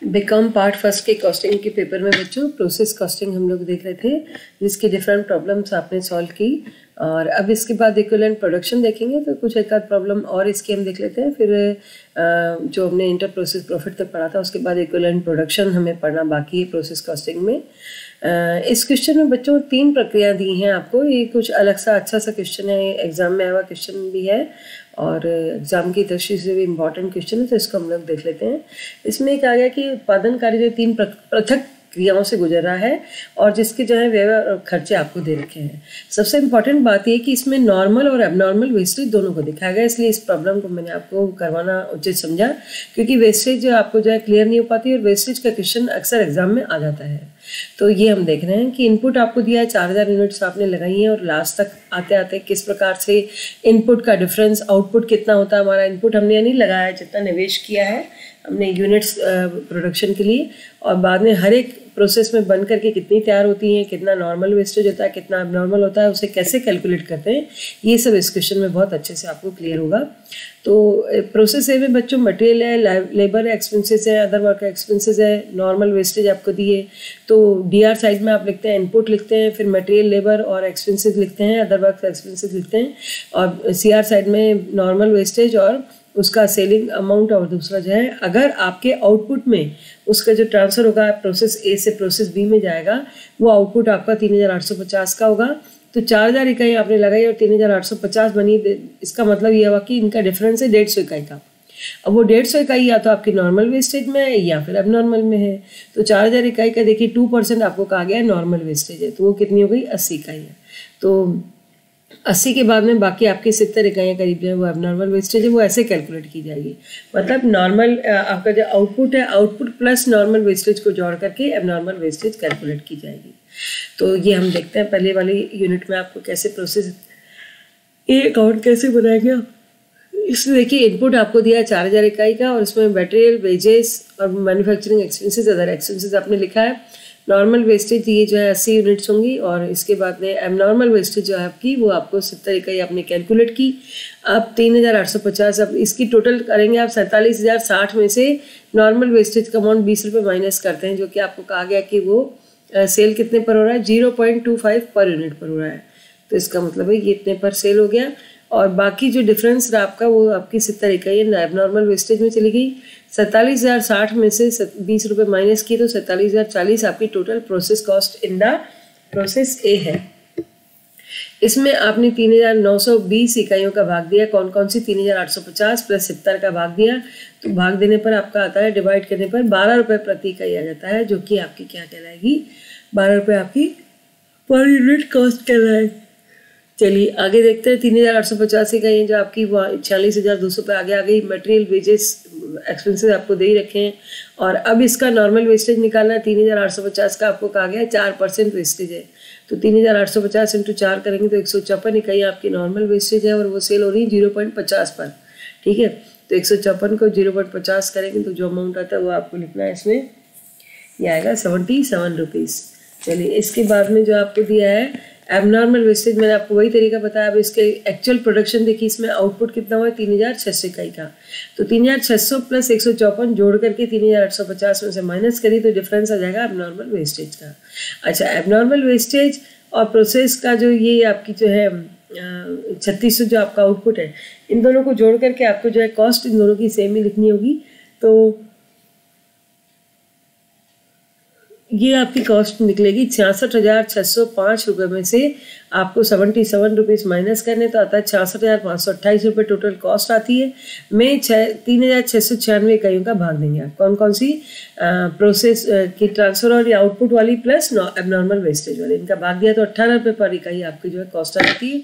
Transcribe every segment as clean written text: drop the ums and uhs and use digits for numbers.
BCom part first के costing के paper में बच्चों प्रोसेस कॉस्टिंग हम लोग देख रहे थे, जिसकी डिफरेंट प्रॉब्लम्स आपने सॉल्व की। और अब इसके बाद इक्विवेलेंट प्रोडक्शन देखेंगे, तो कुछ एक आध प्रॉब्लम और इसकी हम देख लेते हैं। फिर जो हमने इंटर प्रोसेस प्रॉफिट तक पढ़ा था, उसके बाद इक्विवेलेंट प्रोडक्शन हमें पढ़ना बाकी है प्रोसेस कॉस्टिंग में। इस क्वेश्चन में बच्चों 3 प्रक्रिया दी हैं आपको। ये कुछ अलग सा अच्छा सा क्वेश्चन है, एग्जाम में आया हुआ क्वेश्चन भी है और एग्जाम की दृष्टि से भी इम्पॉर्टेंट क्वेश्चन है, तो इसको हम लोग देख लेते हैं। इसमें एक आ गया कि उत्पादन कार्य जो 3 पृथक क्रियाओं से गुजर रहा है और जिसके जो है व्यय और खर्चे आपको दे रखे हैं। सबसे इम्पॉर्टेंट बात यह कि इसमें नॉर्मल और एबनॉर्मल वेस्टेज दोनों को दिखाया गया, इसलिए इस प्रॉब्लम को मैंने आपको करवाना उचित समझा, क्योंकि वेस्टेज जो आपको जो है क्लियर नहीं हो पाती और वेस्टेज का क्वेश्चन अक्सर एग्जाम में आ जाता है। तो ये हम देख रहे हैं कि इनपुट आपको दिया है 4000 यूनिट्स आपने लगाई हैं और लास्ट तक आते आते किस प्रकार से इनपुट का डिफरेंस आउटपुट कितना होता है। हमारा इनपुट हमने नहीं लगाया है, जितना निवेश किया है हमने यूनिट्स प्रोडक्शन के लिए, और बाद में हर एक प्रोसेस में बन करके कितनी तैयार होती हैं, कितना नॉर्मल वेस्टेज होता है, कितना अबनॉर्मल होता है, उसे कैसे कैलकुलेट करते हैं, ये सब इस क्वेश्चन में बहुत अच्छे से आपको क्लियर होगा। तो प्रोसेस ए में बच्चों मटेरियल है, लेबर एक्सपेंसेस है, अदर वर्क एक्सपेंसेस है, नॉर्मल वेस्टेज आपको दिए। तो डीआर साइड में आप लिखते हैं इनपुट लिखते हैं, फिर मटेरियल लेबर और एक्सपेंसेस लिखते हैं, अदर वर्क एक्सपेंसेस लिखते हैं, और सीआर साइड में नॉर्मल वेस्टेज और उसका सेलिंग अमाउंट, और दूसरा जो है अगर आपके आउटपुट में उसका जो ट्रांसफ़र होगा प्रोसेस ए से प्रोसेस बी में जाएगा, वो आउटपुट आपका 3850 का होगा। तो 4000 इकाई आपने लगाई और 3850 बनी, इसका मतलब ये हुआ कि इनका डिफरेंस है 150 इकाई का। अब वो 150 इकाई या तो आपकी नॉर्मल वेस्टेज में है या फिर एबनॉर्मल में है। तो 4000 इकाई का देखिए 2% आपको कहा गया है नॉर्मल वेस्टेज है, तो वो कितनी हो गई 80 इकाई है। तो 80 के बाद में बाकी आपकी 70 इकाइयाँ करीब जो है वो एबनॉर्मल वेस्टेज है, वो ऐसे कैलकुलेट की जाएगी। मतलब नॉर्मल आपका जो आउटपुट है, आउटपुट प्लस नॉर्मल वेस्टेज को जोड़ करके एबनॉर्मल वेस्टेज कैलकुलेट की जाएगी। तो ये हम देखते हैं पहले वाली यूनिट में आपको कैसे प्रोसेस ये अकाउंट कैसे बनाएंगे। इसमें देखिए इनपुट आपको दिया है 4000 इकाई का, और इसमें मटेरियल, वेजेस और मैन्युफैक्चरिंग एक्सपेंसेस, अदर एक्सपेंसेस आपने लिखा है। नॉर्मल वेस्टेज ये जो है 80 यूनिट्स होंगी, और इसके बाद में एबनॉर्मल वेस्टेज जो है आपकी वो आपको 70 इकाई आपने कैलकुलेट की। अब 3850, अब इसकी टोटल करेंगे आप 47,060 में से नॉर्मल वेस्टेज का अमाउंट 20 रुपये माइनस करते हैं, जो कि आपको कहा गया कि वो सेल कितने पर हो रहा है, 0.25 पर यूनिट पर हो रहा है। तो इसका मतलब है ये इतने पर सेल हो गया, और बाकी जो डिफरेंस रहा आपका वो आपकी 70 इकाई एबनॉर्मल वेस्टेज में चली गई। 47,060 में से 20 रुपये माइनस की, तो 47,040 आपकी total process cost in the process ए है। इसमें आपने 3920 इकाइयों का भाग दिया। कौन कौन सी? 3850 प्लस 70 का भाग दिया, तो भाग देने पर आपका आता है, डिवाइड करने पर 12 रुपये प्रति इकाई आ जाता है, जो कि आपकी क्या कहलाएगी, 12 रुपये आपकी पर यूनिट कॉस्ट कहलाएगी। चलिए आगे देखते हैं। 3850 इकाई जो आपकी 46,200 पे आगे आ गई। मटेरियल, वेजेस, एक्सपेंसेस आपको दे ही रखे हैं, और अब इसका नॉर्मल वेस्टेज निकालना है। 3850 का आपको कहा गया है 4% वेस्टेज है, तो 3850 इंटू 4 करेंगे तो 154 इकाई आपकी नॉर्मल वेस्टेज है, और वो सेल हो रही है 0.50 पर। ठीक है, तो 154 को 0.50 करेंगे तो जो अमाउंट आता है वो आपको लिखना है इसमें, ये आएगा 77 रुपीज़। चलिए इसके बाद में जो आपको दिया है एबनॉर्मल वेस्टेज, मैंने आपको वही तरीका बताया। अब इसके एक्चुअल प्रोडक्शन देखिए, इसमें आउटपुट कितना हुआ है 3600 इकाई का, तो 3600 प्लस 154 जोड़ करके 3850 में से माइनस करिए तो डिफरेंस आ जाएगा एबनॉर्मल वेस्टेज का। अच्छा, एबनॉर्मल वेस्टेज और प्रोसेस का जो ये आपकी जो है 3600 जो आपका आउटपुट है, इन दोनों को जोड़ करके आपको जो है कॉस्ट इन दोनों की सेम ही लिखनी होगी। तो ये आपकी कॉस्ट निकलेगी 66,605 रुपये में से आपको 77 रुपीज़ माइनस करने, तो आता है 66,528 रुपये टोटल कॉस्ट आती है। में 3696 इकाइयों का भाग देंगे आप। कौन कौन सी? प्रोसेस की ट्रांसफ़र और आउटपुट वाली प्लस एबनॉर्मल वेस्टेज वाली, इनका भाग दिया तो 18 रुपये पर इकाई आपकी जो है कॉस्ट आ जाती है,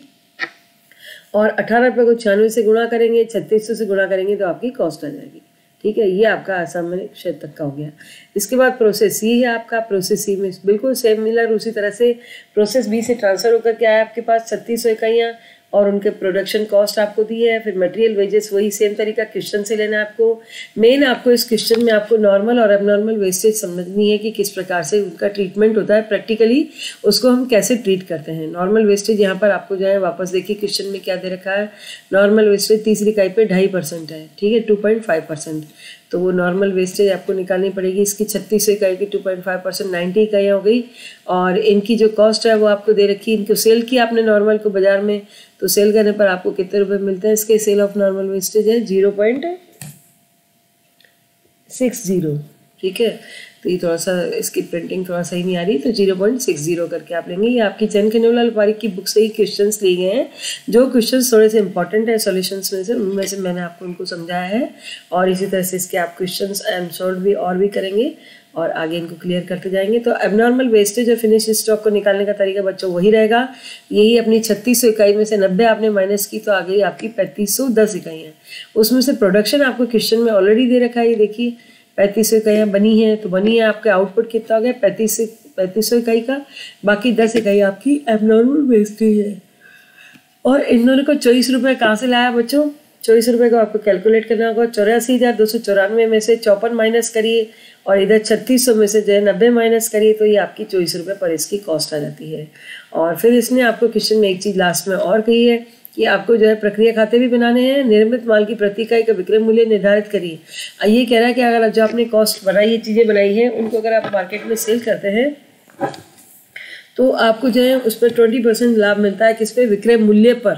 और 18 रुपये को 96 से गुणा करेंगे, 3600 से गुणा करेंगे तो आपकी कॉस्ट आ जाएगी। ठीक है, ये आपका आसाम क्षेत्र तक का हो गया। इसके बाद प्रोसेस सी है आपका। प्रोसेस सी में बिल्कुल सेम मिलर उसी तरह से प्रोसेस बी से ट्रांसफ़र होकर के आया आपके पास 3600 इकाइयाँ, और उनके प्रोडक्शन कॉस्ट आपको दी है। फिर मटेरियल, वेजेस, वही सेम तरीका क्वेश्चन से लेना है आपको। मेन आपको इस क्वेश्चन में आपको नॉर्मल और एबनॉर्मल वेस्टेज समझनी है कि किस प्रकार से उनका ट्रीटमेंट होता है, प्रैक्टिकली उसको हम कैसे ट्रीट करते हैं। नॉर्मल वेस्टेज यहाँ पर आपको जो है वापस देखिए क्वेश्चन में क्या दे रखा है। नॉर्मल वेस्टेज तीसरी इकाई पे 2.5% है, ठीक है, 2.5%। तो वो नॉर्मल वेस्टेज आपको निकालनी पड़ेगी। इसकी 3600 इकाई की 2.5% 90 इकाइयाँ हो गई, और इनकी जो कॉस्ट है वो आपको दे रखी है। इनको सेल किया आपने नॉर्मल को बाजार में, तो सेल करने पर आपको कितने रुपए मिलते हैं। इसके सेल ऑफ नॉर्मल वेस्टेज है 0.60, ठीक है। तो ये थोड़ा सा इसकी प्रिंटिंग थोड़ा सही नहीं आ रही, तो 0.60 करके आप लेंगे। ये आपकी जैन कन्हैयालाल पारीख की बुक से ही क्वेश्चंस लिए गए हैं। जो क्वेश्चंस थोड़े से इंपॉर्टेंट है सॉल्यूशंस में से, उनमें से मैंने आपको उनको समझाया है, और इसी तरह से इसके आप क्वेश्चंस एंड सॉल्व भी और भी करेंगे और आगे इनको क्लियर करते जाएंगे। तो एबनॉर्मल वेस्टेज और फिनिश स्टॉक को निकालने का तरीका बच्चों वही रहेगा। यही अपनी 3600 इकाई में से 90 आपने माइनस की, तो आ गई आपकी 3510 इकाइयाँ। उसमें से प्रोडक्शन आपको क्वेश्चन में ऑलरेडी दे रखा है, ये देखिए 3500 इकाइयाँ बनी है, तो बनी है आपका आउटपुट कितना हो गया 3500 इकाई का, बाकी 10 इकाई आपकी एबनॉर्मल वेस्टेज है। और इन दोनों को 24 रुपये कहाँ से लाया बच्चों, 24 रुपये को आपको कैलकुलेट करना होगा। 84,294 में से 54 माइनस करिए, और इधर 3600 में से जो है 90 माइनस करिए, तो ये आपकी 24 रुपये पर इसकी कॉस्ट आ जाती है। और फिर इसने आपको क्वेश्चन में एक चीज़ लास्ट में और कही है कि आपको जो है प्रक्रिया खाते भी बनाने हैं। निर्मित माल की प्रति इकाई का विक्रय मूल्य निर्धारित करिए। ये कह रहा है कि अगर जो आपने कॉस्ट बनाई है, चीज़ें बनाई हैं, उनको अगर आप मार्केट में सेल करते हैं तो आपको जो है उस पर 20% लाभ मिलता है। किस पे, विक्रय मूल्य पर।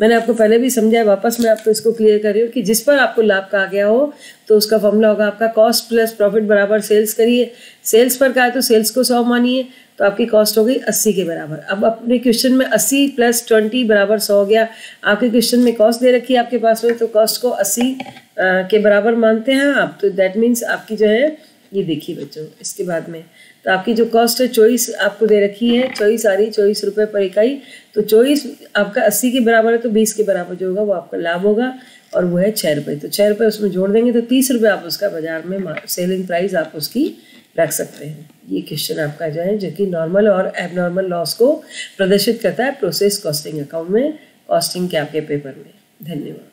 मैंने आपको पहले भी समझाया, वापस मैं आपको इसको क्लियर कर रही हूँ कि जिस पर आपको लाभ कहा गया हो तो उसका फॉर्मूला होगा आपका कॉस्ट प्लस प्रॉफिट बराबर सेल्स करिए। सेल्स पर कहा है तो सेल्स को 100 मानिए, तो आपकी कॉस्ट हो गई 80 के बराबर। अब अपने क्वेश्चन में 80 + 20 बराबर 100 हो गया। आपके क्वेश्चन में कॉस्ट दे रखी है आपके पास में, तो कॉस्ट को 80 के बराबर मानते हैं आप। तो दैट मीन्स आपकी जो है, ये देखिए बच्चों, इसके बाद में तो आपकी जो कॉस्ट है 24 आपको दे रखी है, 24 आ रही, 24 रुपये पर इकाई। तो 24 आपका 80 के बराबर है, तो 20 के बराबर जो होगा वो आपका लाभ होगा, और वो है 6 रुपये। तो 6 रुपये उसमें जोड़ देंगे तो 30 रुपये आप उसका बाजार में सेलिंग प्राइस आप उसकी रख सकते हैं। ये क्वेश्चन आपका जो है, जो कि नॉर्मल और एबनॉर्मल लॉस को प्रदर्शित करता है प्रोसेस कॉस्टिंग अकाउंट में, कॉस्टिंग के आपके पेपर में। धन्यवाद।